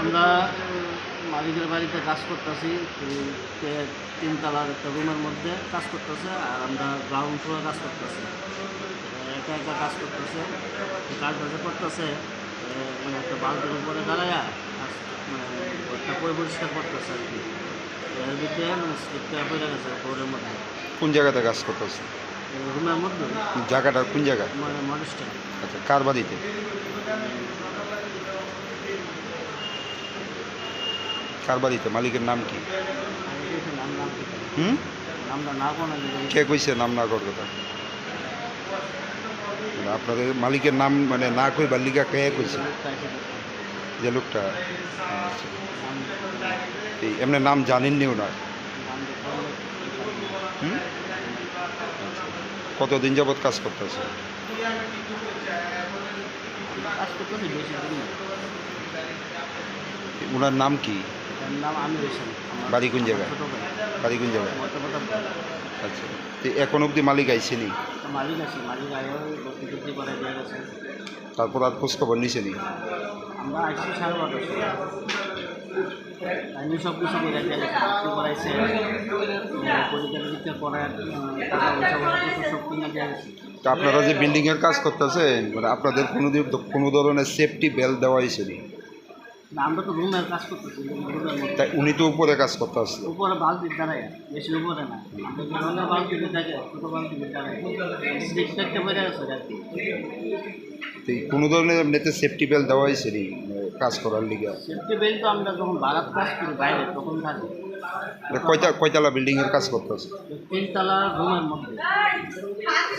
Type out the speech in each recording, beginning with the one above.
আমরা মালিকের বাড়িতে কাজ করতেছি, তিনতলার একটা রুমের মধ্যে কাজ করতেছে, আর আমরা গ্রাউন্ড ফ্লোরে কাজ করতেছি। একা একা কাজ করতেছে, কাজ বাজে করতেছে, মানে একটা বালতির উপরে দাঁড়ায়া মানে একটা পরিষ্কার করতেছে আর কি। এর ভিতরে মানে স্লিপটা পড়ে গেছে ফ্লোরের মধ্যে। কোন জায়গাতে কাজ করতেছে? রুমের মধ্যে জায়গাটা কোন জায়গা? মানে মডেস্টা। আচ্ছা, কার বাড়িতে? কার বাড়িতে? মালিকের নাম কি? নাম নাম কি হুম? নামটা না কোনো কে কইছে নাম না করার কথা? মানে আপনাদের মালিকের নাম মানে না কই বালিকা কে কইছে? যে লোকটা। আচ্ছা। এই এমনি নাম জানেননি ওনার? হুম? আচ্ছা। কতদিন যাবৎ কাজ করতেছে? কাজ করতেছি বেশি দিন না। ওনার নাম কি? এর নাম আমির হোসেন। বাড়ি কোন জায়গায়? ছোটো ভাই বাড়ি কোন জায়গায়? মধ্যপ্রদেশ। আচ্ছা, তো এখন অবধি মালিক আইসেনি? মালিক আছে, মালিক আয়ও ভর্তি টর্তি করে দিয়ে গেছে। তারপর আর খোঁজ খবর নিছেনি? আমরা আসছি 12:30 আমি সব কিছু করে দিয়ে গেছে, ভর্তি করাইছে, পরীক্ষা টরীক্ষা করার টাকা পয়সা সব কিনে দিয়ে গেছে। তো আপনারা যে বিল্ডিংয়ের কাজ করতেছেন মানে আপনাদের কোনো ধরনের সেফটি বেল্ট দেওয়া হয়েছেনি? না, আমরা তো রুমের কাজ করতেছি, রুমের মধ্যে। তাই উনি তো উপরে কাজ করতে আসছে। উপরে বালতির দাঁড়ায়, বেশি উপরে না, আমাদের ধরনের বালতিতে থাকে, ছোটো বালতিতে দাঁড়ায় স্লিপ একটা বেড়ে গেছে আর কি। তো কোনো ধরনের এমনিতে সেফটি বেল্ট দেওয়া হয়েছেনি কাজ করার লিগে? সেফটি বেল্ট তো আমরা যখন বারাত কাজ করি বাইরে তখন থাকে। কয়তলা বিল্ডিংয়ের কাজ করতেছে? তিনতলা রুমের মধ্যে।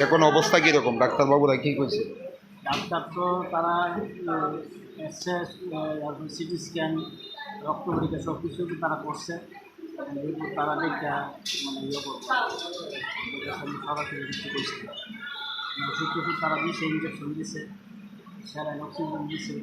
এখন অবস্থা কীরকম? ডাক্তারবাবুরা কী কইছে? ডাক্তার তো তারা এসছে, সিটি স্ক্যান, রক্ত পরীক্ষা সব কিছু তারা করছে। তারা দেখে মানে ইয়ে করবো, সরাসরি কিছু করছে, ওষুধ টষুধ তারা দিয়েছে, ইঞ্জেকশন দিছে, স্যালাইন অক্সিজেন দিছে।